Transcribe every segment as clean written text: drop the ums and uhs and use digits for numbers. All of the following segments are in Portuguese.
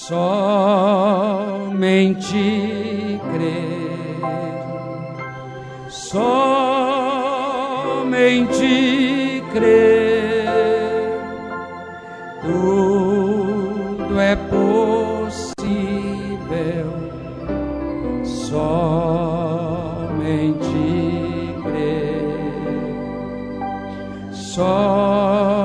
Somente crer, somente crer, tudo é possível, somente crer, somente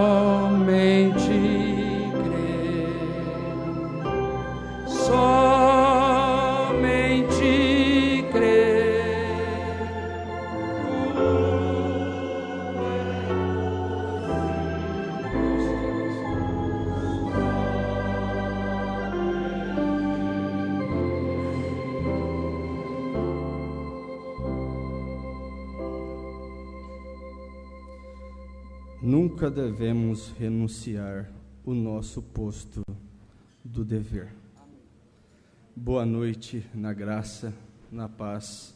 Nunca devemos renunciar o nosso posto do dever. Boa noite na graça, na paz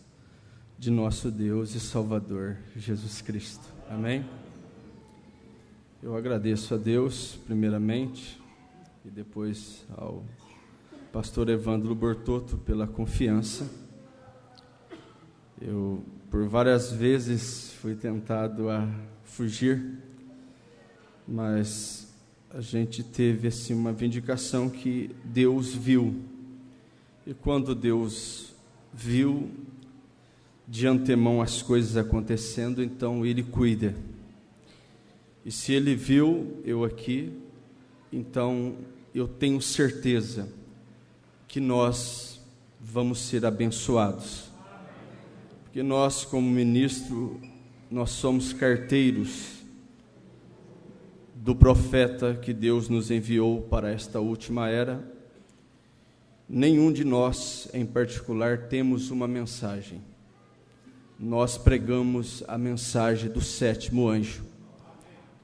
de nosso Deus e Salvador Jesus Cristo. Amém? Eu agradeço a Deus, primeiramente, e depois ao pastor Evandro Bortotto pela confiança. Eu, por várias vezes, fui tentado a fugir, mas a gente teve assim uma vindicação que Deus viu. E quando Deus viu de antemão as coisas acontecendo, então Ele cuida. E se Ele viu eu aqui, então eu tenho certeza que nós vamos ser abençoados. Porque nós, como ministro, nós somos carteiros do profeta que Deus nos enviou para esta última era. Nenhum de nós, em particular, temos uma mensagem. Nós pregamos a mensagem do sétimo anjo,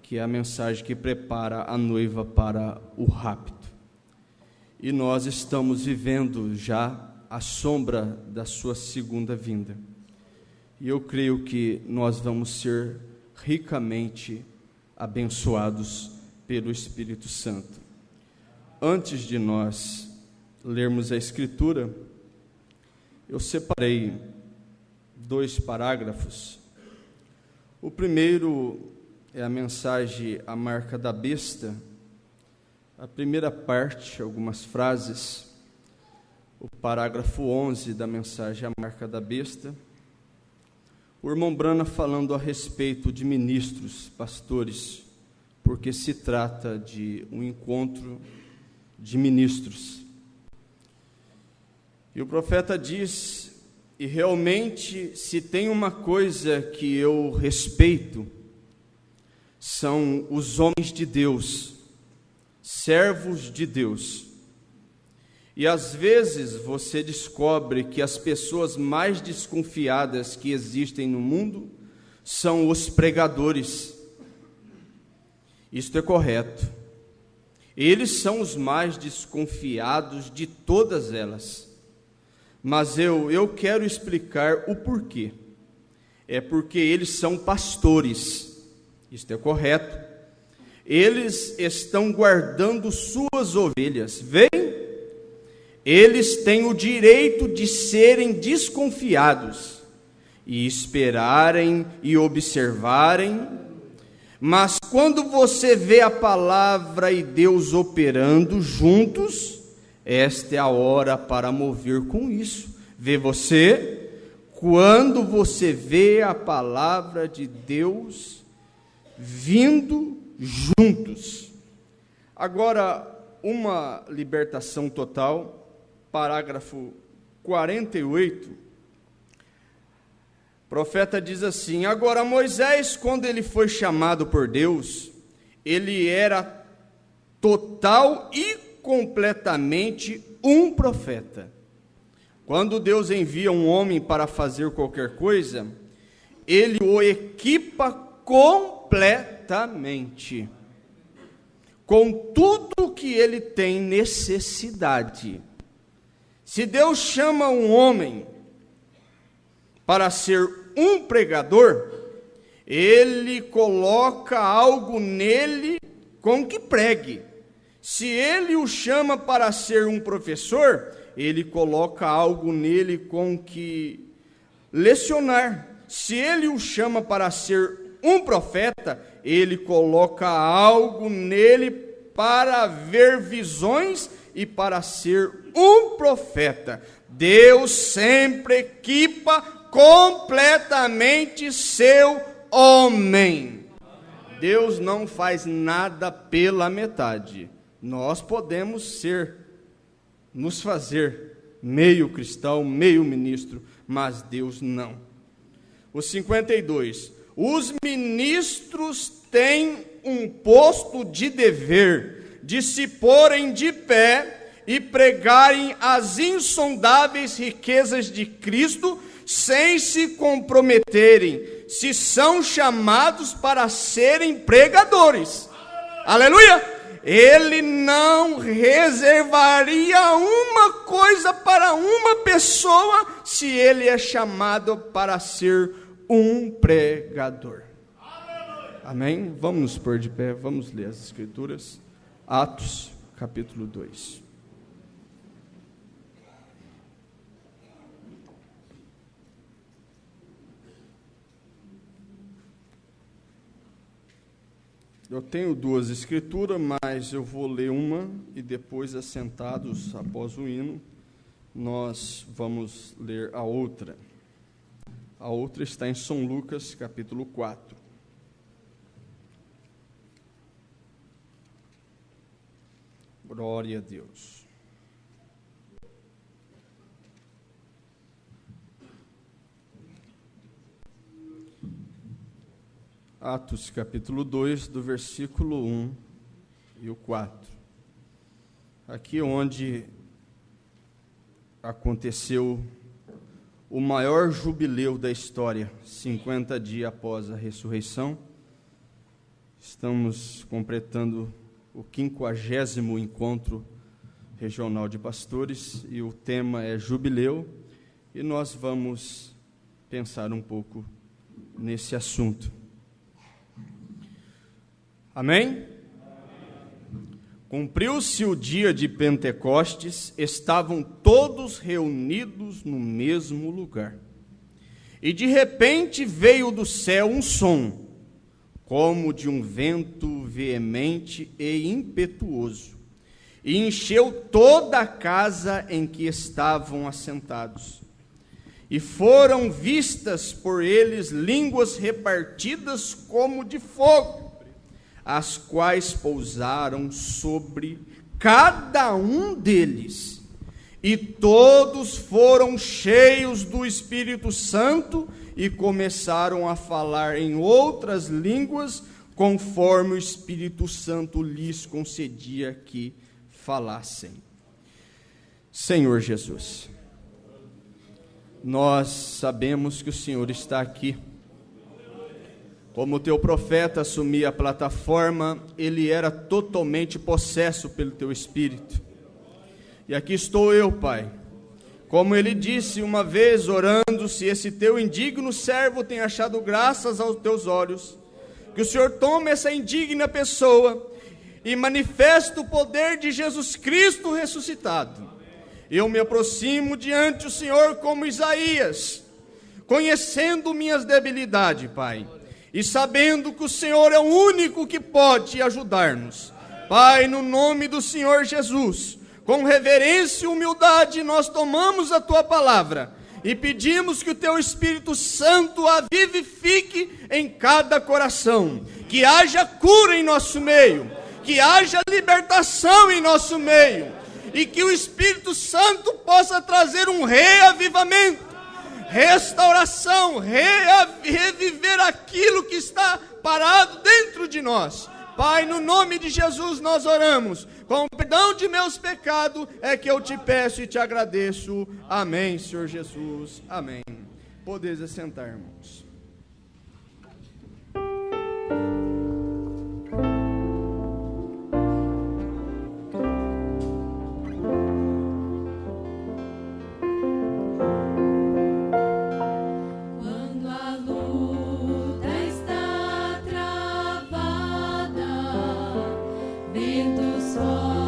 que é a mensagem que prepara a noiva para o rapto. E nós estamos vivendo já a sombra da sua segunda vinda. E eu creio que nós vamos ser ricamente abençoados pelo Espírito Santo. Antes de nós lermos a Escritura, eu separei 2 parágrafos. O primeiro é a mensagem A Marca da Besta. A primeira parte, algumas frases, o parágrafo 11 da mensagem A Marca da Besta. O irmão Brana falando a respeito de ministros, pastores, porque se trata de um encontro de ministros. E o profeta diz, e realmente se tem uma coisa que eu respeito, são os homens de Deus, servos de Deus. E às vezes você descobre que as pessoas mais desconfiadas que existem no mundo são os pregadores. Isto é correto. Eles são os mais desconfiados de todas elas. Mas eu quero explicar o porquê. É porque eles são pastores. Isto é correto. Eles estão guardando suas ovelhas. Vem? Eles têm o direito de serem desconfiados e esperarem e observarem, mas quando você vê a palavra e Deus operando juntos, esta é a hora para mover com isso. Vê você, quando você vê a palavra de Deus vindo juntos. Agora, uma libertação total. Parágrafo 48, o profeta diz assim: agora Moisés, quando ele foi chamado por Deus, ele era total e completamente um profeta. Quando Deus envia um homem para fazer qualquer coisa, ele o equipa completamente, com tudo que ele tem necessidade. Se Deus chama um homem para ser um pregador, Ele coloca algo nele com que pregue. Se ele o chama para ser um professor, ele coloca algo nele com que lecionar. Se ele o chama para ser um profeta, ele coloca algo nele para ver visões e para ser um profeta. Deus sempre equipa completamente seu homem. Deus não faz nada pela metade. Nós podemos nos fazer meio cristão, meio ministro, mas Deus não. O 52. Os ministros têm um posto de dever de se porem de pé e pregarem as insondáveis riquezas de Cristo sem se comprometerem, se são chamados para serem pregadores. Aleluia! Ele não reservaria uma coisa para uma pessoa se ele é chamado para ser um pregador. Amém? Vamos nos pôr de pé, vamos ler as Escrituras. Atos, capítulo 2. Eu tenho duas escrituras, mas eu vou ler uma e depois, assentados após o hino, nós vamos ler a outra. A outra está em São Lucas, capítulo 4. Glória a Deus. Atos capítulo 2, do versículo 1 e o 4. Aqui onde aconteceu o maior jubileu da história, 50 dias após a ressurreição. Estamos completando o 50º encontro regional de pastores e o tema é jubileu, e nós vamos pensar um pouco nesse assunto. Amém? Cumpriu-se o dia de Pentecostes, estavam todos reunidos no mesmo lugar. E de repente veio do céu um som, como de um vento veemente e impetuoso, e encheu toda a casa em que estavam assentados. E foram vistas por eles línguas repartidas como de fogo, as quais pousaram sobre cada um deles, e todos foram cheios do Espírito Santo e começaram a falar em outras línguas, conforme o Espírito Santo lhes concedia que falassem. Senhor Jesus, nós sabemos que o Senhor está aqui. Como o teu profeta assumia a plataforma, ele era totalmente possesso pelo teu Espírito. E aqui estou eu, Pai. Como ele disse uma vez, orando, se esse teu indigno servo tem achado graças aos teus olhos, que o Senhor tome essa indigna pessoa e manifeste o poder de Jesus Cristo ressuscitado. Eu me aproximo diante do Senhor como Isaías, conhecendo minhas debilidades, Pai, e sabendo que o Senhor é o único que pode ajudar-nos. Pai, no nome do Senhor Jesus, com reverência e humildade, nós tomamos a Tua palavra e pedimos que o Teu Espírito Santo a vivifique em cada coração, que haja cura em nosso meio, que haja libertação em nosso meio, e que o Espírito Santo possa trazer um reavivamento, restauração, reviver aquilo que está parado dentro de nós. Pai, no nome de Jesus nós oramos, com o perdão de meus pecados é que eu te peço e te agradeço. Amém, Senhor Jesus, amém. Podeis assentar, irmãos. Ventos fortes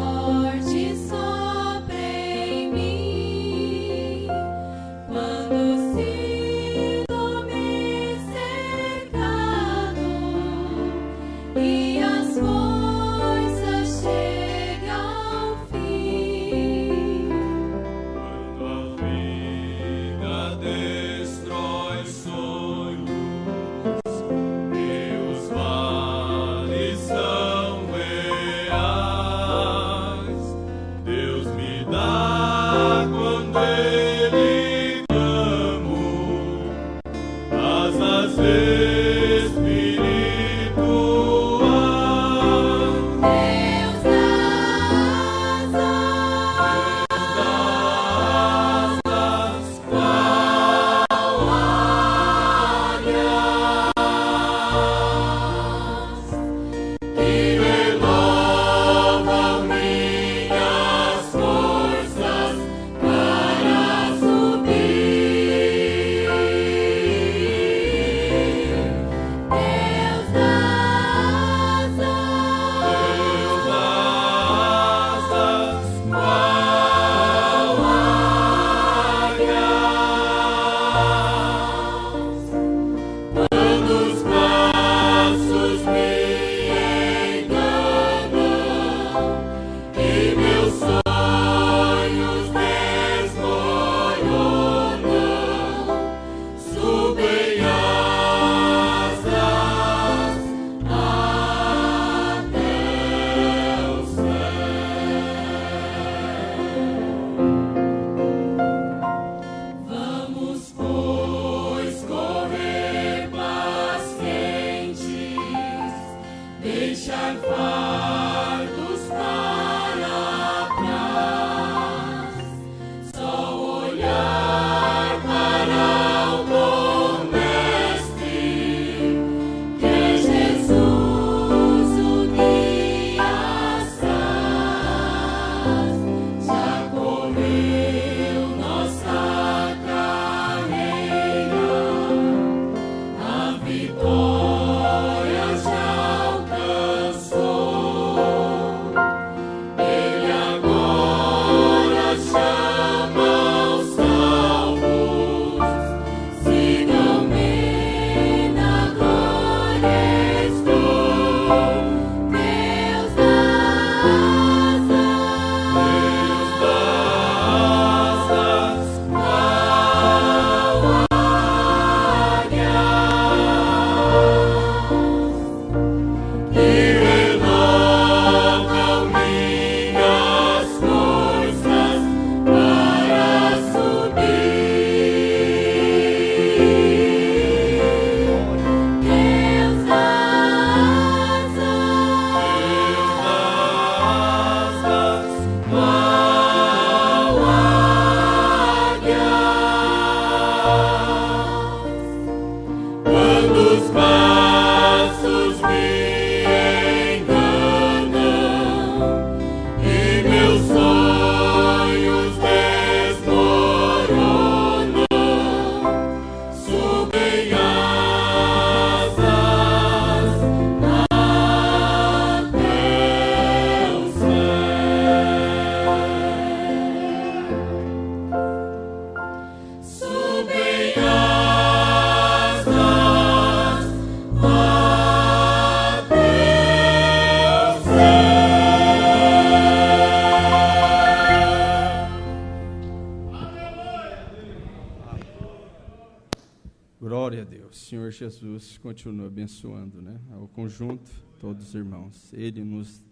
Glória a Deus. Senhor Jesus continua abençoando, né? Ao conjunto, todos os irmãos. Ele nos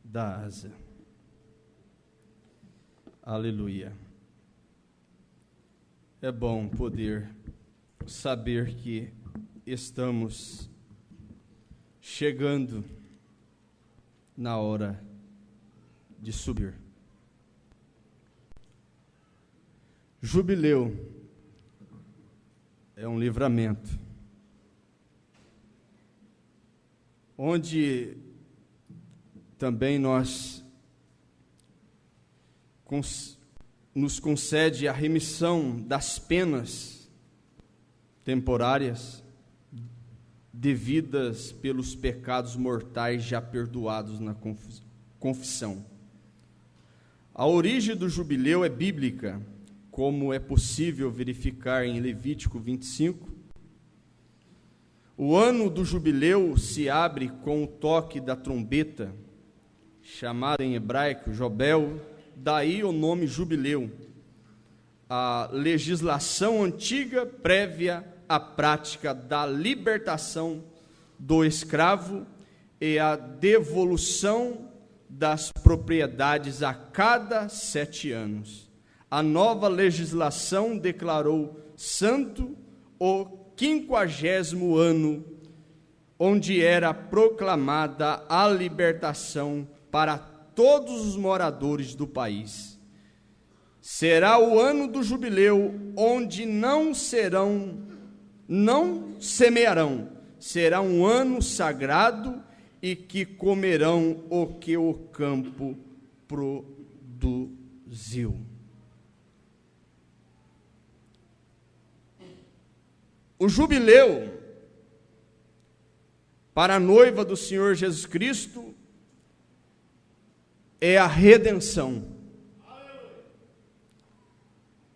dá asa. Aleluia. É bom poder saber que estamos chegando na hora de subir. Jubileu é um livramento, onde também nos concede a remissão das penas temporárias devidas pelos pecados mortais já perdoados na confissão. A origem do jubileu é bíblica, como é possível verificar em Levítico 25. O ano do jubileu se abre com o toque da trombeta, chamada em hebraico Jobel, daí o nome jubileu. A legislação antiga prévia à prática da libertação do escravo e a devolução das propriedades a cada 7 anos. A nova legislação declarou santo o 50º ano, onde era proclamada a libertação para todos os moradores do país. Será o ano do jubileu, onde não semearão. Será um ano sagrado e que comerão o que o campo produziu. O jubileu para a noiva do Senhor Jesus Cristo é a redenção.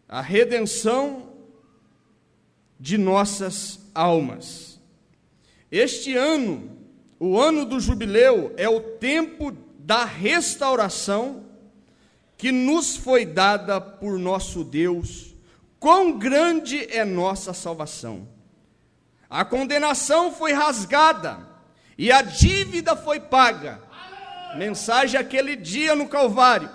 A redenção de nossas almas. Este ano, o ano do jubileu, é o tempo da restauração que nos foi dada por nosso Deus. Quão grande é nossa salvação! A condenação foi rasgada e a dívida foi paga. Mensagem aquele dia no Calvário.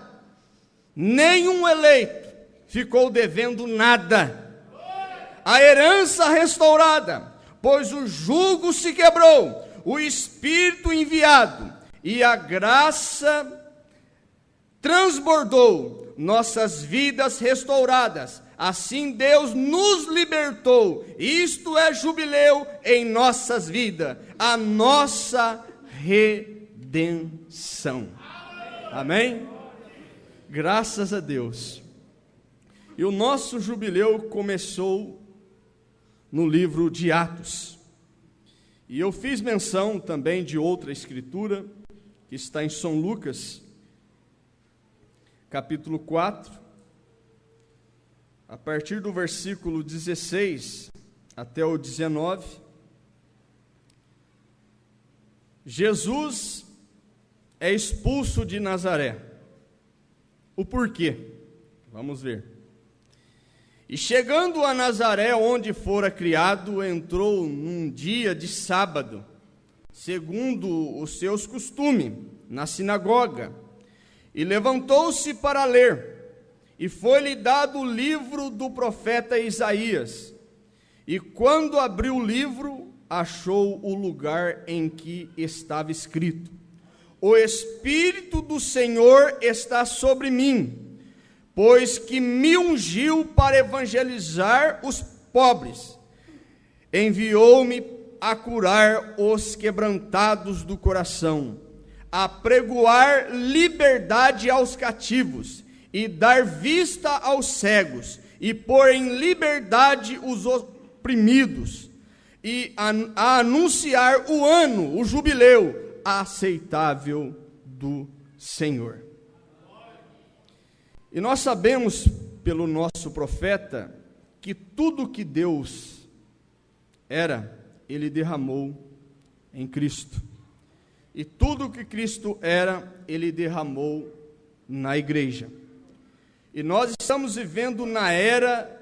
Nenhum eleito ficou devendo nada. A herança restaurada, pois o jugo se quebrou, o Espírito enviado e a graça transbordou, nossas vidas restauradas. Assim Deus nos libertou. Isto é jubileu em nossas vidas, a nossa redenção. Amém? Graças a Deus. E o nosso jubileu começou no livro de Atos. E eu fiz menção também de outra escritura, que está em São Lucas, capítulo 4, a partir do versículo 16 até o 19. Jesus é expulso de Nazaré. O porquê? Vamos ver. E chegando a Nazaré, onde fora criado, entrou num dia de sábado, segundo os seus costumes, na sinagoga, e levantou-se para ler. E foi-lhe dado o livro do profeta Isaías. E quando abriu o livro, achou o lugar em que estava escrito: O Espírito do Senhor está sobre mim, pois que me ungiu para evangelizar os pobres. Enviou-me a curar os quebrantados do coração, a pregoar liberdade aos cativos, e dar vista aos cegos, e pôr em liberdade os oprimidos, e a anunciar o ano, o jubileu aceitável do Senhor. E nós sabemos, pelo nosso profeta, que tudo que Deus era, Ele derramou em Cristo. E tudo que Cristo era, Ele derramou na igreja. E nós estamos vivendo na era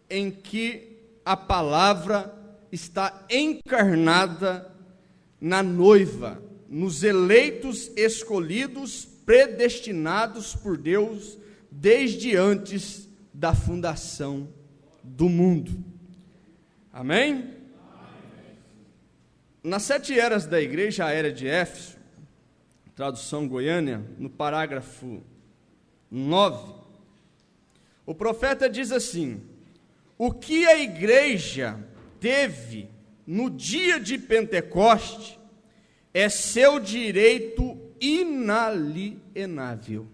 em que a palavra está encarnada na noiva, nos eleitos escolhidos, predestinados por Deus desde antes da fundação do mundo. Amém? Nas 7 eras da igreja, a era de Éfeso, tradução Goiânia, no parágrafo 9, o profeta diz assim: o que a igreja teve no dia de Pentecoste é seu direito inalienável.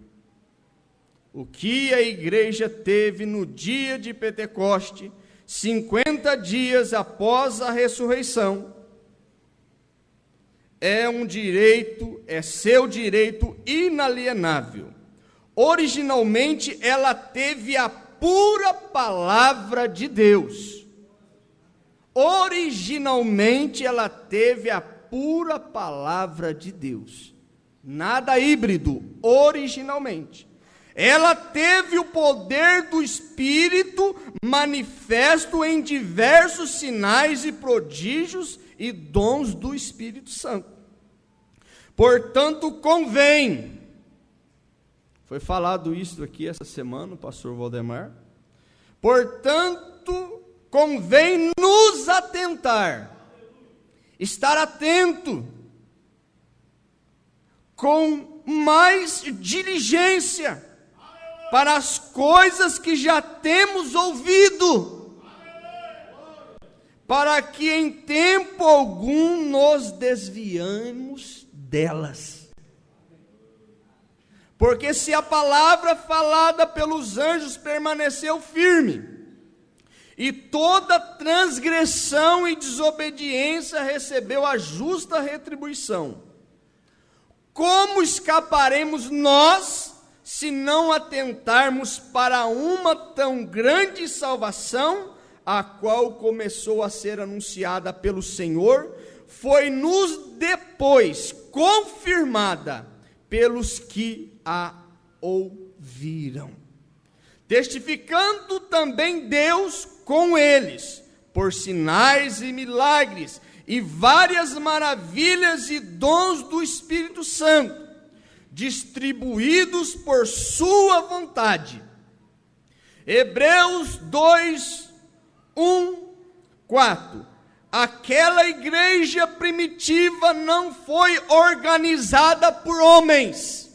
O que a igreja teve no dia de Pentecoste, 50 dias após a ressurreição, é seu direito inalienável. Originalmente, ela teve a pura palavra de Deus. Originalmente, ela teve a pura palavra de Deus. Nada híbrido, originalmente. Ela teve o poder do Espírito manifesto em diversos sinais e prodígios e dons do Espírito Santo. Portanto, convém, foi falado isso aqui essa semana, o pastor Valdemar, portanto, convém nos atentar, estar atento, com mais diligência, para as coisas que já temos ouvido, para que em tempo algum nos desviamos delas. Porque se a palavra falada pelos anjos permaneceu firme, e toda transgressão e desobediência recebeu a justa retribuição, como escaparemos nós, se não atentarmos para uma tão grande salvação, a qual começou a ser anunciada pelo Senhor, foi-nos depois confirmada pelos que a ouviram, testificando também Deus com eles, por sinais e milagres, e várias maravilhas e dons do Espírito Santo, distribuídos por sua vontade. Hebreus 2, 1, 4. Aquela igreja primitiva não foi organizada por homens.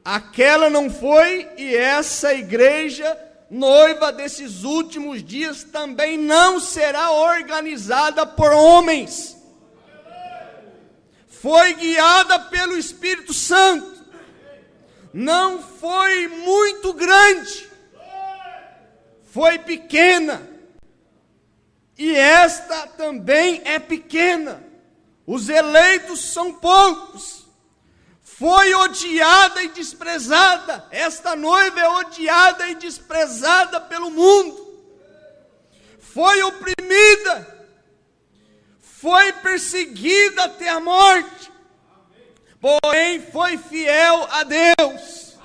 Aquela não foi, e essa igreja, noiva desses últimos dias, também não será organizada por homens. Foi guiada pelo Espírito Santo. Não foi muito grande, foi pequena. E esta também é pequena. Os eleitos são poucos. Foi odiada e desprezada. Esta noiva é odiada e desprezada pelo mundo. Foi oprimida. Foi perseguida até a morte. Porém foi fiel a Deus.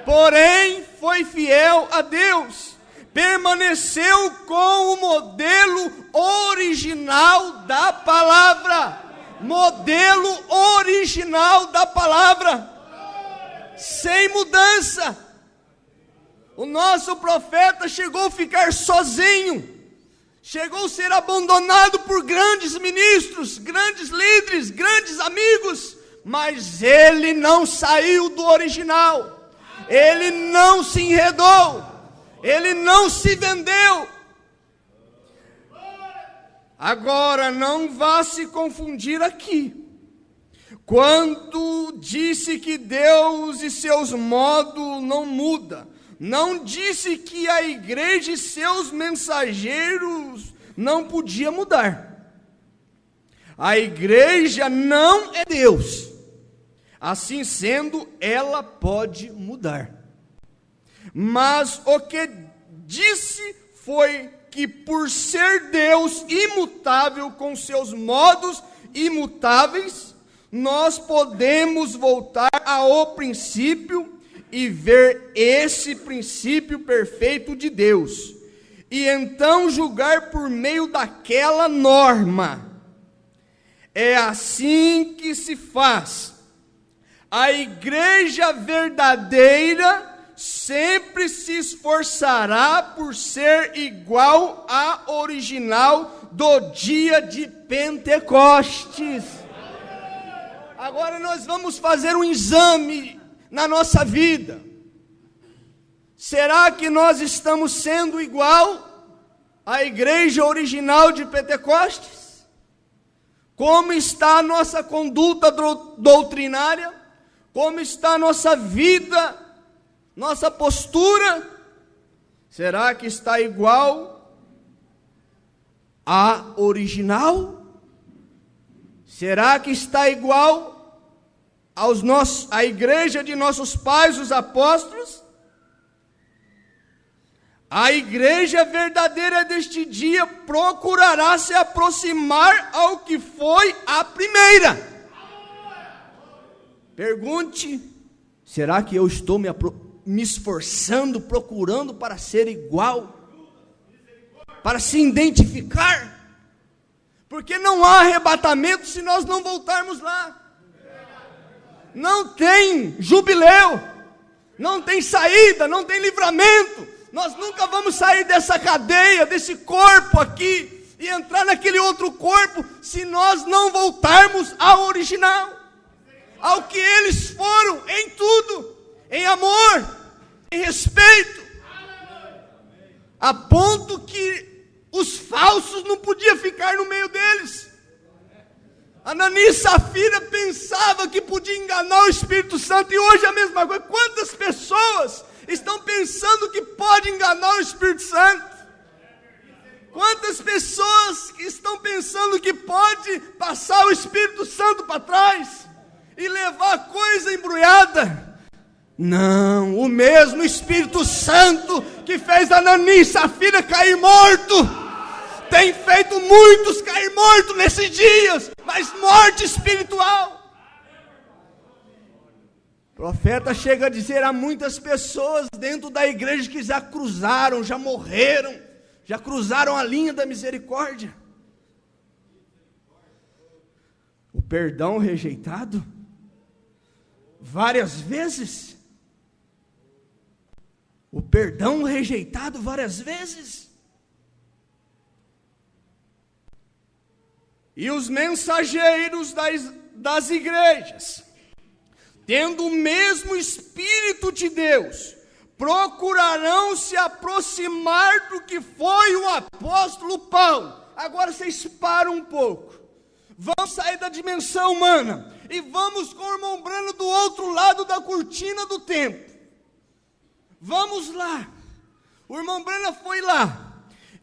Porém foi fiel a Deus. Permaneceu com o modelo original da palavra. Modelo original da palavra. Sem mudança. O nosso profeta chegou a ficar sozinho. Chegou a ser abandonado por grandes ministros, grandes líderes, grandes amigos. Mas ele não saiu do original. Ele não se enredou. Ele não se vendeu. Agora, não vá se confundir aqui. Quando disse que Deus e seus modos não mudam, não disse que a igreja e seus mensageiros não podiam mudar. A igreja não é Deus. Assim sendo, ela pode mudar. Mas o que disse foi que por ser Deus imutável com seus modos imutáveis, nós podemos voltar ao princípio e ver esse princípio perfeito de Deus. e então julgar por meio daquela norma. É assim que se faz. A igreja verdadeira sempre se esforçará por ser igual à original do dia de Pentecostes. Agora nós vamos fazer um exame na nossa vida. Será que nós estamos sendo igual à igreja original de Pentecostes? Como está a nossa conduta doutrinária? Como está a nossa vida, nossa postura? Será que está igual à original? Será que está igual à igreja de nossos pais, os apóstolos? A igreja verdadeira deste dia procurará se aproximar ao que foi a primeira. Pergunte: será que eu estou me esforçando, procurando para ser igual? Para se identificar? Porque não há arrebatamento se nós não voltarmos lá. Não tem jubileu, não tem saída, não tem livramento. Nós nunca vamos sair dessa cadeia, desse corpo aqui, e entrar naquele outro corpo, se nós não voltarmos ao original, ao que eles foram em tudo, em amor, em respeito, a ponto que os falsos não podiam ficar no meio deles. Ananias e Safira pensava que podia enganar o Espírito Santo, e hoje é a mesma coisa. Quantas pessoas estão pensando que pode enganar o Espírito Santo? Quantas pessoas estão pensando que pode passar o Espírito Santo para trás e levar a coisa embrulhada? Não, o mesmo Espírito Santo que fez Ananias e Safira cair morto, tem feito muitos cair mortos nesses dias, mas morte espiritual. O profeta chega a dizer: há muitas pessoas dentro da igreja que já cruzaram, já morreram, já cruzaram a linha da misericórdia. O perdão rejeitado várias vezes. O perdão rejeitado várias vezes. E os mensageiros das igrejas, tendo o mesmo Espírito de Deus, procurarão se aproximar do que foi o apóstolo Paulo. Agora vocês param um pouco. Vamos sair da dimensão humana e vamos com o irmão Branham do outro lado da cortina do templo. Vamos lá. O irmão Branham foi lá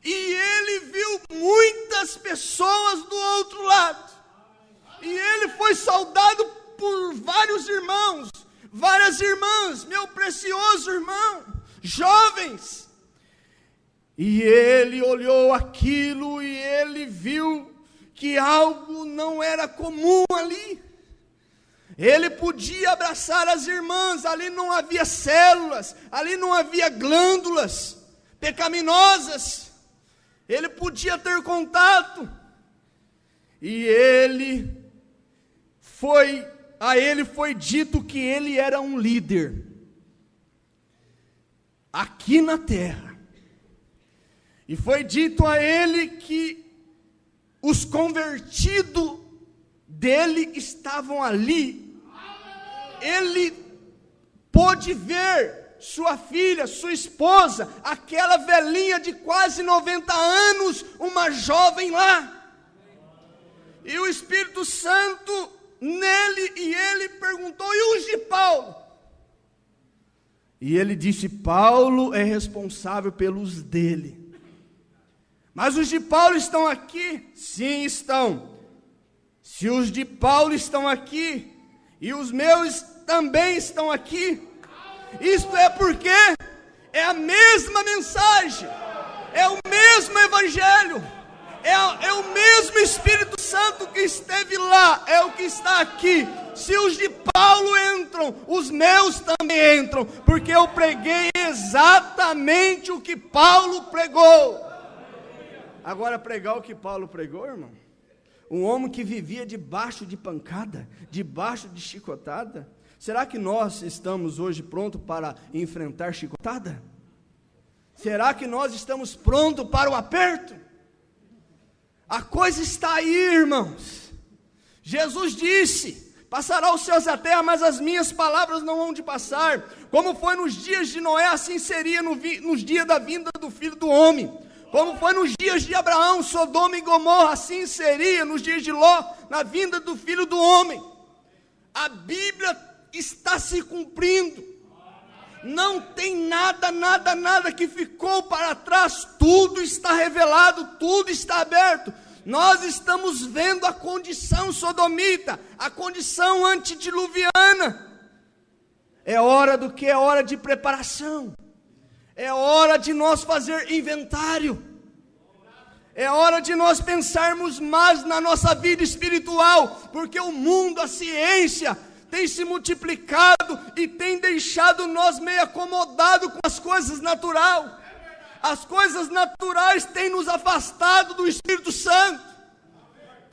e ele viu muitas pessoas do outro lado. E ele foi saudado por vários irmãos, várias irmãs, meu precioso irmão, jovens. E ele olhou aquilo e ele viu que algo não era comum ali. Ele podia abraçar as irmãs, ali não havia células, ali não havia glândulas pecaminosas. Ele podia ter contato. E a ele foi dito que ele era um líder aqui na terra. E foi dito a ele que os convertidos dele estavam ali. Ele pôde ver sua filha, sua esposa, aquela velhinha de quase 90 anos, uma jovem lá. E o Espírito Santo nele, e ele perguntou: e os de Paulo? E ele disse: Paulo é responsável pelos dele. Mas os de Paulo estão aqui? Sim, estão. Se os de Paulo estão aqui, e os meus também estão aqui, isto é porque é a mesma mensagem, é o mesmo evangelho, é o mesmo Espírito Santo que esteve lá é o que está aqui. Se os de Paulo entram, os meus também entram, porque eu preguei exatamente o que Paulo pregou. Agora, pregar o que Paulo pregou, irmão, um homem que vivia debaixo de pancada, debaixo de chicotada, será que nós estamos hoje prontos para enfrentar chicotada? Será que nós estamos prontos para o aperto? A coisa está aí, irmãos. Jesus disse: passará os céus e a terra, mas as minhas palavras não hão de passar. Como foi nos dias de Noé, assim seria nos dias da vinda do Filho do Homem. Como foi nos dias de Abraão, Sodoma e Gomorra, assim seria nos dias de Ló, na vinda do Filho do Homem. A Bíblia está se cumprindo. Não tem nada que ficou para trás. Tudo está revelado, tudo está aberto. Nós estamos vendo a condição sodomita, a condição antediluviana. É hora do que? É hora de preparação. É hora de nós fazer inventário. É hora de nós pensarmos mais na nossa vida espiritual, porque o mundo, a ciência, tem se multiplicado e tem deixado nós meio acomodados com as coisas naturais. As coisas naturais têm nos afastado do Espírito Santo.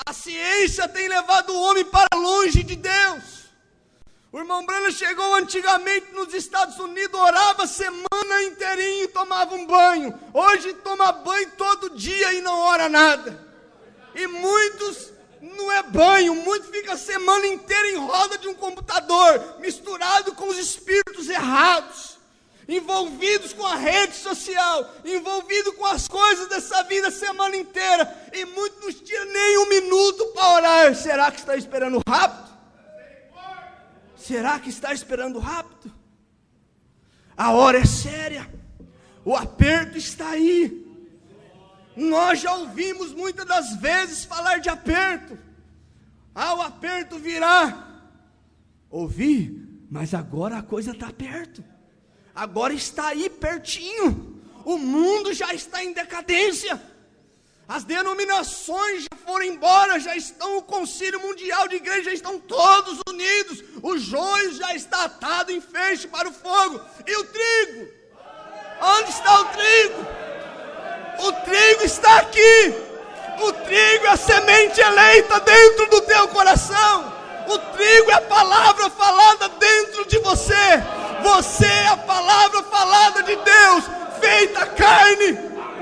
A ciência tem levado o homem para longe de Deus. O irmão Branham chegou antigamente nos Estados Unidos, orava a semana inteirinha e tomava um banho. Hoje toma banho todo dia e não ora nada. E muitos não é banho, muito fica a semana inteira em roda de um computador, misturado com os espíritos errados, envolvidos com a rede social, envolvidos com as coisas dessa vida a semana inteira, e muitos não tiram nem um minuto para orar. Será que está esperando rápido? Será que está esperando rápido? A hora é séria, o aperto está aí. Nós já ouvimos muitas das vezes falar de aperto. O aperto virá. Ouvi, mas agora a coisa está perto. Agora está aí pertinho. O mundo já está em decadência. As denominações já foram embora, já estão, o Concílio Mundial de Igreja, já estão todos unidos. O joio já está atado em feixe para o fogo. E o trigo? Onde está o trigo? O trigo está aqui. O trigo é a semente eleita dentro do teu coração. O trigo é a palavra falada dentro de você. Você é a palavra falada de Deus, feita carne.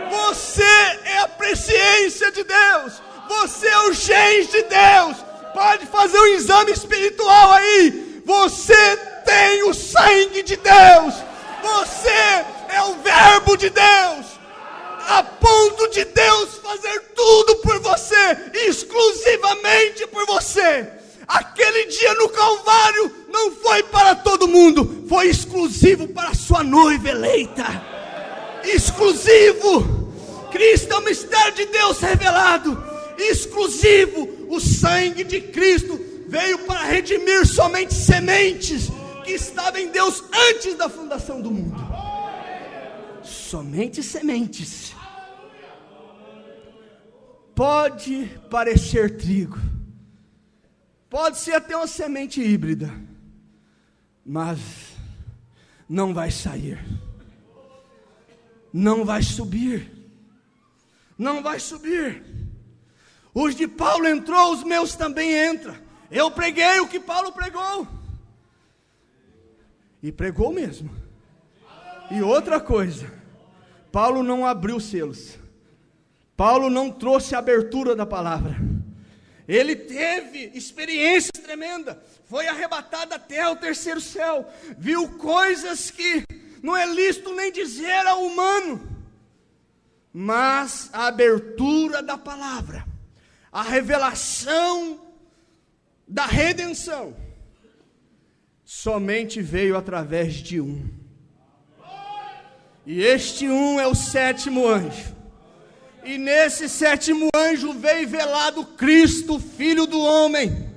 Você é a presciência de Deus. Você é o genes de Deus. Pode fazer um exame espiritual aí. Você tem o sangue de Deus. Você é o verbo de Deus. A ponto de Deus fazer tudo por você, exclusivamente por você. Aquele dia no Calvário não foi para todo mundo, foi exclusivo para a sua noiva eleita. Exclusivo. Cristo é o mistério de Deus revelado. Exclusivo. O sangue de Cristo veio para redimir somente sementes que estavam em Deus antes da fundação do mundo. Somente sementes. Pode parecer trigo, pode ser até uma semente híbrida, mas não vai sair, não vai subir, não vai subir. Os de Paulo entrou, os meus também entram. Eu preguei o que Paulo pregou, e pregou mesmo. E outra coisa, Paulo não abriu selos. Paulo não trouxe a abertura da palavra. Ele teve experiências tremendas. Foi arrebatado até ao terceiro céu. Viu coisas que não é lícito nem dizer ao humano. Mas a abertura da palavra, a revelação da redenção, somente veio através de um. E este um é o sétimo anjo. E nesse sétimo anjo veio velado Cristo, Filho do homem.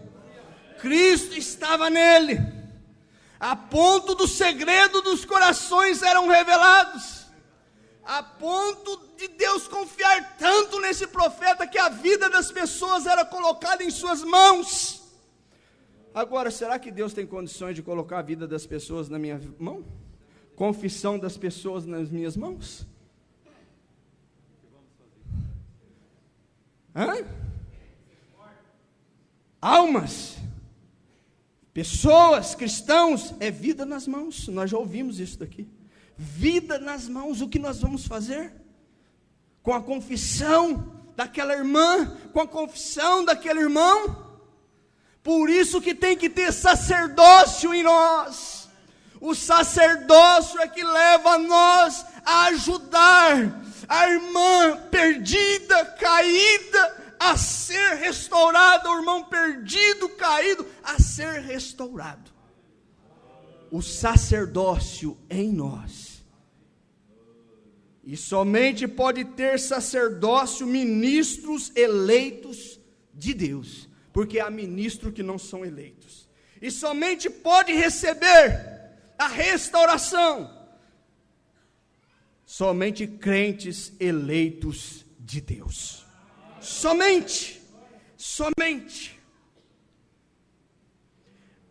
Cristo estava nele, a ponto do segredo dos corações eram revelados. a ponto de Deus confiar tanto nesse profeta que a vida das pessoas era colocada em suas mãos. Agora, será que Deus tem condições de colocar a vida das pessoas na minha mão? Confissão das pessoas nas minhas mãos? Almas, pessoas, cristãos, é vida nas mãos. Nós já ouvimos isso daqui. Vida nas mãos. O que nós vamos fazer? Com a confissão daquela irmã, com a confissão daquele irmão. Por isso que tem que ter sacerdócio em nós. O sacerdócio é que leva nós a ajudar a irmã perdida, caída, a ser restaurada, o irmão perdido, caído, a ser restaurado. O sacerdócio em nós. E somente pode ter sacerdócio ministros eleitos de Deus, porque há ministros que não são eleitos. E somente pode receber a restauração somente crentes eleitos de Deus. Somente.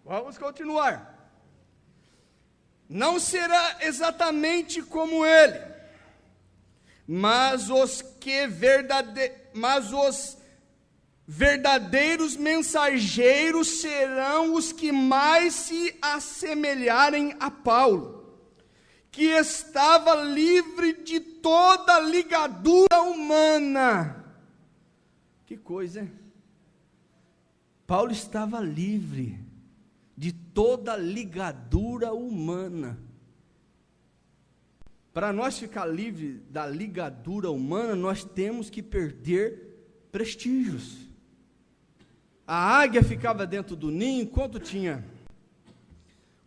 Vamos continuar. Não será exatamente como ele, mas os verdadeiros mensageiros serão os que mais se assemelharem a Paulo, que estava livre de toda ligadura humana. Que coisa, hein? Paulo estava livre de toda ligadura humana. Para nós ficar livre da ligadura humana, nós temos que perder prestígios. A águia ficava dentro do ninho, enquanto tinha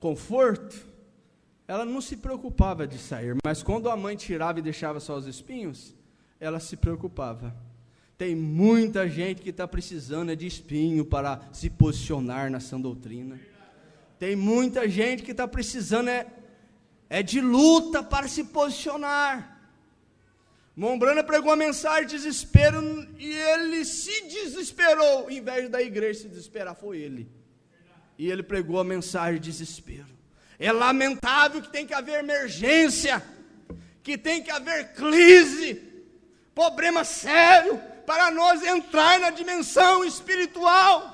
conforto, ela não se preocupava de sair, mas quando a mãe tirava e deixava só os espinhos, ela se preocupava. Tem muita gente que está precisando de espinho para se posicionar na sã doutrina. Tem muita gente que está precisando de luta para se posicionar. Mombrana pregou uma mensagem de desespero e ele se desesperou. Em vez da igreja se desesperar, foi ele. E ele pregou a mensagem de desespero. É lamentável que tem que haver emergência, que tem que haver crise, problema sério, para nós entrar na dimensão espiritual.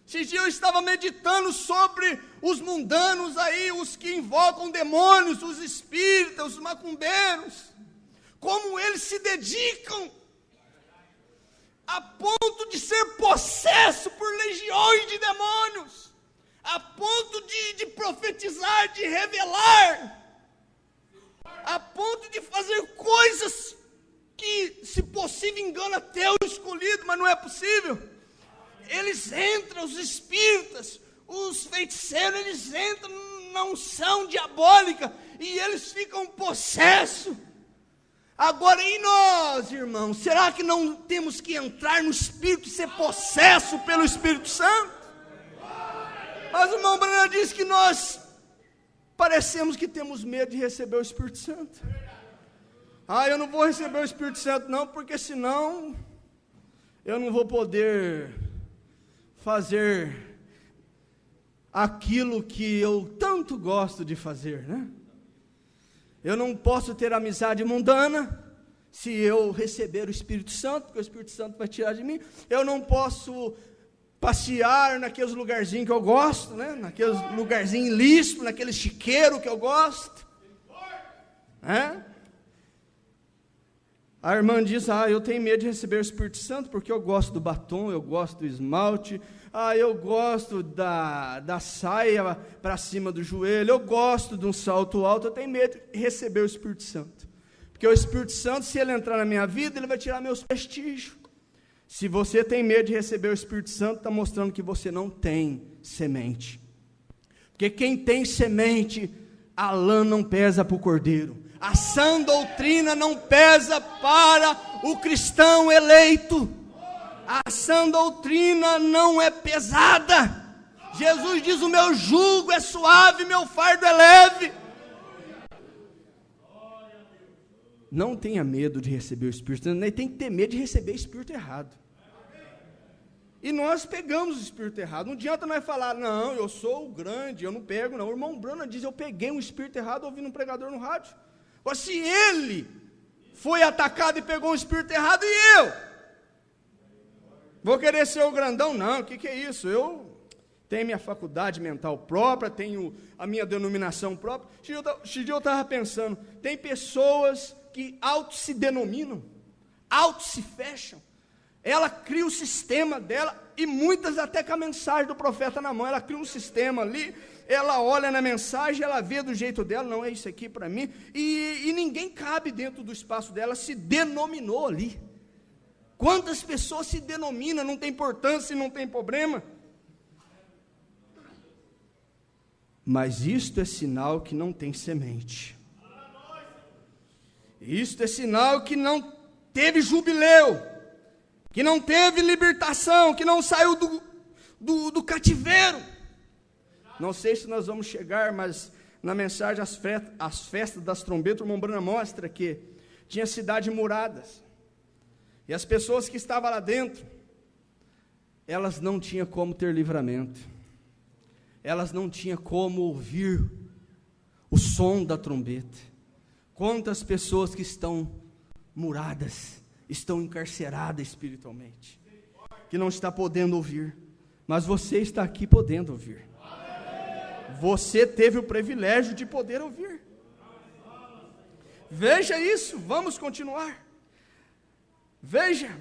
Esses dias eu estava meditando sobre os mundanos aí, os que invocam demônios, os espíritas, os macumbeiros, como eles se dedicam a ponto de ser possesso por legiões de demônios, a ponto de profetizar, de revelar, a ponto de fazer coisas que, se possível, engana até o escolhido, mas não é possível. Eles entram, os espíritas, os feiticeiros, eles entram na unção diabólica e eles ficam possessos. Agora, e nós, irmãos, será que não temos que entrar no Espírito e ser possesso pelo Espírito Santo? Mas o irmão Branham diz que nós parecemos que temos medo de receber o Espírito Santo. Eu não vou receber o Espírito Santo não, porque senão eu não vou poder fazer aquilo que eu tanto gosto de fazer, né? Eu não posso ter amizade mundana se eu receber o Espírito Santo, porque o Espírito Santo vai tirar de mim. Eu não posso passear naqueles lugarzinhos que eu gosto, né? Naqueles lugarzinhos ilícitos, naquele chiqueiro que eu gosto. A irmã diz, eu tenho medo de receber o Espírito Santo, porque eu gosto do batom, eu gosto do esmalte, eu gosto da saia para cima do joelho, eu gosto de um salto alto, eu tenho medo de receber o Espírito Santo. Porque o Espírito Santo, se ele entrar na minha vida, ele vai tirar meus prestígios. Se você tem medo de receber o Espírito Santo, está mostrando que você não tem semente. Porque quem tem semente, a lã não pesa para o cordeiro. A sã doutrina não pesa para o cristão eleito. A sã doutrina não é pesada. Jesus diz, o meu jugo é suave, meu fardo é leve. não tenha medo de receber o Espírito Santo, nem tem que ter medo de receber o Espírito errado. E nós pegamos o Espírito errado. Não adianta nós falar, não, eu sou o grande, eu não pego, não. O irmão Bruno diz, eu peguei um Espírito errado ouvindo um pregador no rádio. Agora, se ele foi atacado e pegou um Espírito errado, e eu? Vou querer ser o grandão? Não, o que é isso? Eu tenho minha faculdade mental própria, tenho a minha denominação própria. Esse dia eu estava pensando, tem pessoas que auto-se denominam, auto-se fecham. Ela cria o sistema dela, e muitas até com a mensagem do profeta na mão, ela cria um sistema ali, ela olha na mensagem, ela vê do jeito dela, não é isso aqui para mim, e ninguém cabe dentro do espaço dela, se denominou ali. Quantas pessoas se denominam, não tem importância e não tem problema? Mas isto é sinal que não tem semente. Isto é sinal que não teve jubileu, que não teve libertação, que não saiu do cativeiro. Não sei se nós vamos chegar, mas na mensagem as festas das trombetas, o irmão Brana mostra que tinha cidades muradas, e as pessoas que estavam lá dentro, elas não tinham como ter livramento, elas não tinham como ouvir o som da trombeta. Quantas pessoas que estão muradas, estão encarceradas espiritualmente, que não está podendo ouvir, mas você está aqui podendo ouvir. Você teve o privilégio de poder ouvir. Veja isso, vamos continuar. Veja.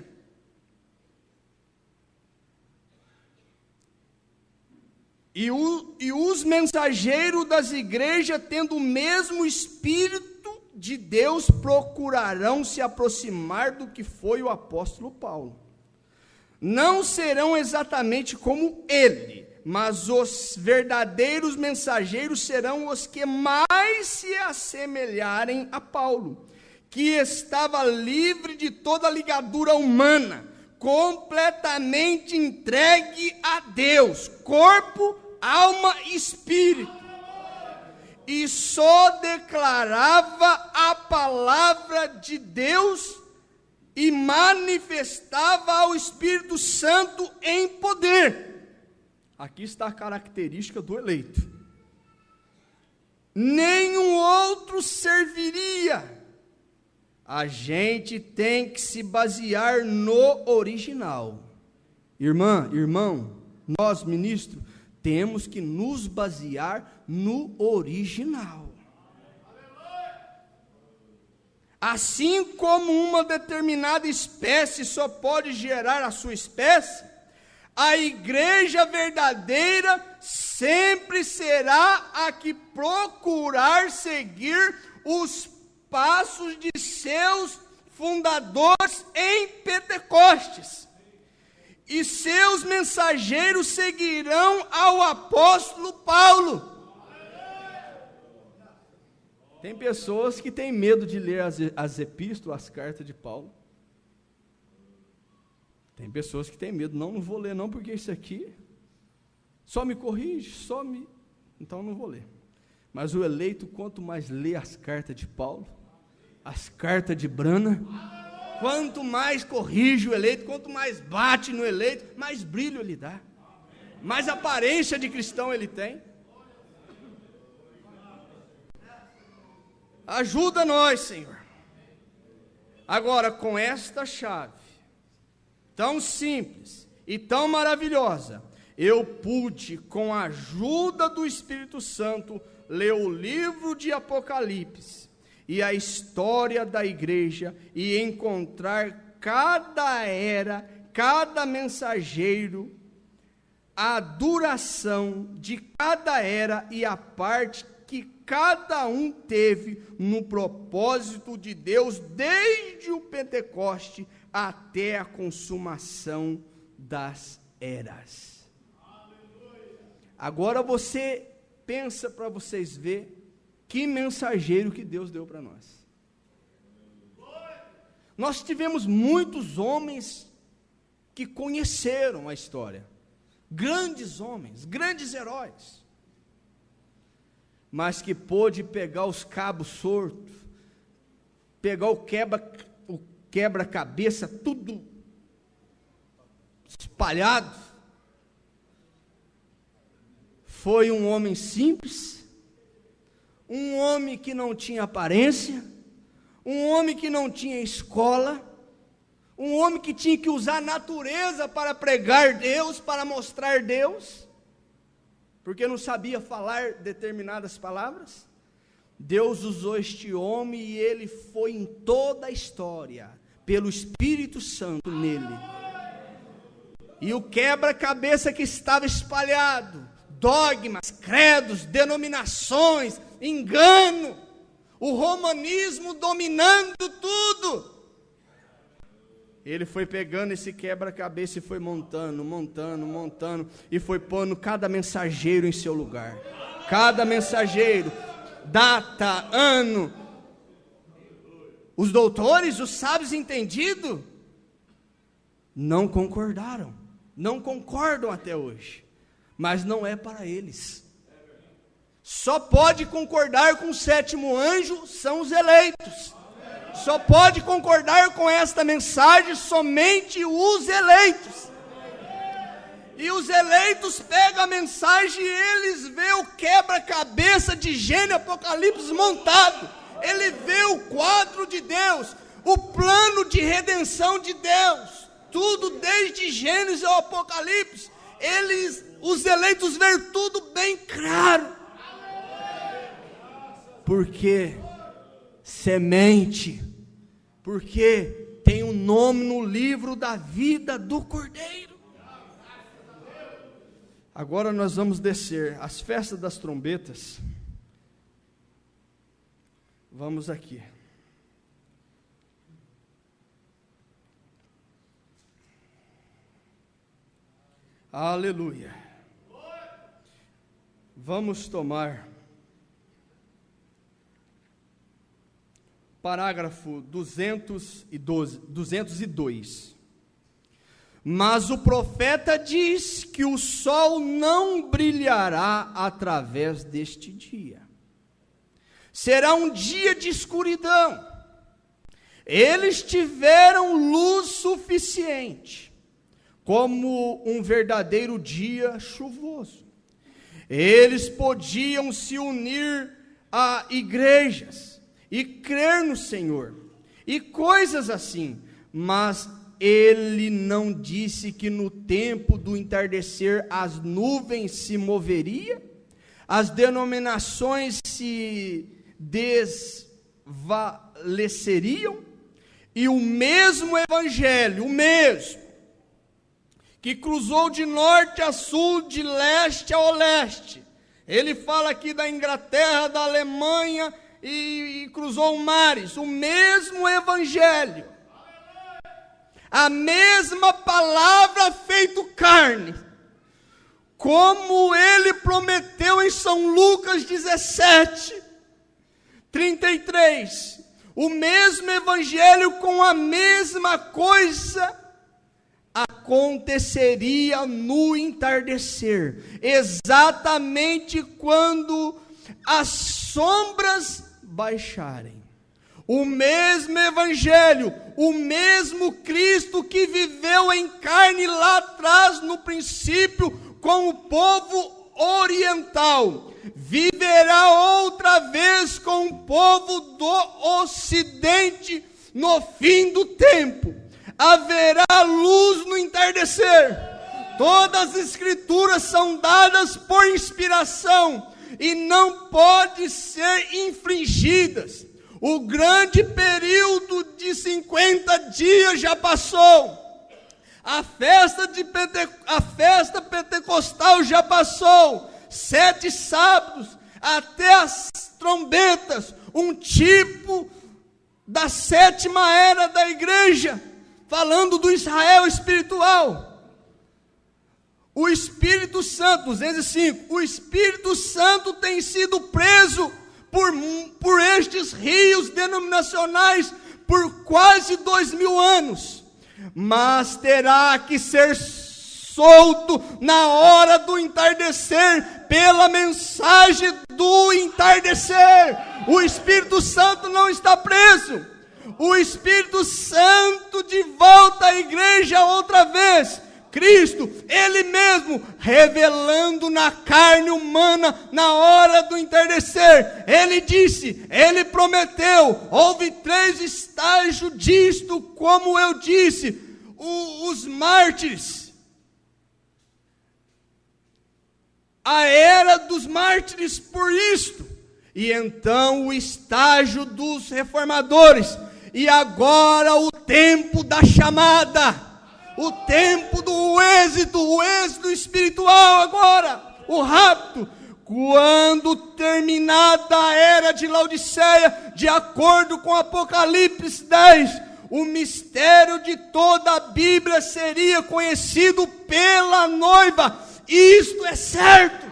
E os mensageiros das igrejas, tendo o mesmo Espírito de Deus, procurarão se aproximar do que foi o apóstolo Paulo. Não serão exatamente como ele, mas os verdadeiros mensageiros serão os que mais se assemelharem a Paulo, que estava livre de toda ligadura humana, completamente entregue a Deus, corpo, alma e espírito, e só declarava a palavra de Deus e manifestava ao Espírito Santo em poder. Aqui está a característica do eleito. Nenhum outro serviria. A gente tem que se basear no original. Irmã, irmão, nós, ministro, temos que nos basear no original. Assim como uma determinada espécie só pode gerar a sua espécie, a igreja verdadeira sempre será a que procurar seguir os passos de seus fundadores em Pentecostes. E seus mensageiros seguirão ao apóstolo Paulo. Tem pessoas que têm medo de ler as epístolas, as cartas de Paulo. Tem pessoas que têm medo, não vou ler não, porque isso aqui só me corrige, então não vou ler. Mas o eleito, quanto mais lê as cartas de Paulo, as cartas de Brana, quanto mais corrige o eleito, quanto mais bate no eleito, mais brilho ele dá, mais aparência de cristão ele tem. Ajuda nós, Senhor. Agora, com esta chave, tão simples e tão maravilhosa, eu pude, com a ajuda do Espírito Santo, ler o livro de Apocalipse e a história da igreja e encontrar cada era, cada mensageiro, a duração de cada era e a parte que cada um teve no propósito de Deus, desde o Pentecoste até a consumação das eras. Agora você pensa para vocês verem que mensageiro que Deus deu para nós. Nós tivemos muitos homens que conheceram a história, grandes homens, grandes heróis, mas que pôde pegar os cabos soltos pegar o quebra-cabeça, tudo espalhado. Foi um homem simples, um homem que não tinha aparência, um homem que não tinha escola, um homem que tinha que usar a natureza para pregar Deus, para mostrar Deus, porque não sabia falar determinadas palavras. Deus usou este homem e ele foi em toda a história, pelo Espírito Santo nele. E o quebra-cabeça que estava espalhado, dogmas, credos, denominações, engano, o romanismo dominando tudo. Ele foi pegando esse quebra-cabeça e foi montando, e foi pondo cada mensageiro em seu lugar. Cada mensageiro, data, ano. Os doutores, os sábios entendidos, não concordaram, não concordam até hoje, mas não é para eles. Só pode concordar com o sétimo anjo são os eleitos. Só pode concordar com esta mensagem somente os eleitos. E os eleitos pegam a mensagem e eles vê o quebra-cabeça de Gênesis e Apocalipse montado. Ele vê o quadro de Deus, o plano de redenção de Deus, tudo desde Gênesis ao Apocalipse. Os eleitos veem tudo bem claro. Porque semente, porque tem um nome no livro da vida do Cordeiro. Agora nós vamos descer as festas das trombetas. Vamos aqui. Aleluia. Vamos tomar parágrafo 202. Mas o profeta diz que o sol não brilhará através deste dia. Será um dia de escuridão. Eles tiveram luz suficiente, como um verdadeiro dia chuvoso. Eles podiam se unir a igrejas e crer no Senhor, e coisas assim, mas ele não disse que no tempo do entardecer as nuvens se moveriam, as denominações se desvaleceriam, e o mesmo evangelho, o mesmo, que cruzou de norte a sul, de leste a oeste, ele fala aqui da Inglaterra, da Alemanha, e cruzou mares, o mesmo evangelho, a mesma palavra feito carne, como ele prometeu em São Lucas 17:33, o mesmo evangelho com a mesma coisa aconteceria no entardecer, exatamente quando as sombras baixarem. O mesmo evangelho, o mesmo Cristo que viveu em carne lá atrás, no princípio, com o povo oriental, viverá outra vez com o povo do ocidente no fim do tempo. Haverá luz no entardecer. Todas as escrituras são dadas por inspiração e não podem ser infringidas. O grande período de 50 dias já passou. A festa pentecostal já passou. 7 sábados, até as trombetas, um tipo da 7ª era da igreja, falando do Israel espiritual. O Espírito Santo, 205, o Espírito Santo tem sido preso por estes rios denominacionais por quase 2000 anos, mas terá que ser solto na hora do entardecer, pela mensagem do entardecer. O Espírito Santo não está preso. o Espírito Santo de volta à igreja outra vez. Cristo, Ele mesmo, revelando na carne humana, na hora do entardecer, Ele disse, Ele prometeu, houve 3 estágios disto, como eu disse, os mártires, a era dos mártires por isto, e então o estágio dos reformadores, e agora o tempo da chamada, o tempo do êxito, o êxito espiritual agora, o rapto, quando terminada a era de Laodiceia, de acordo com Apocalipse 10, o mistério de toda a Bíblia seria conhecido pela noiva. Isto é certo,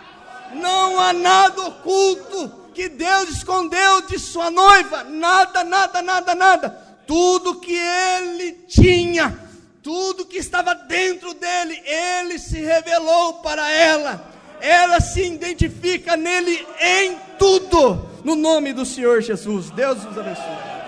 não há nada oculto que Deus escondeu de sua noiva, nada, nada, nada, nada, tudo que Ele tinha, tudo que estava dentro dele, Ele se revelou para ela. Ela se identifica nele em tudo. No nome do Senhor Jesus. Deus nos abençoe.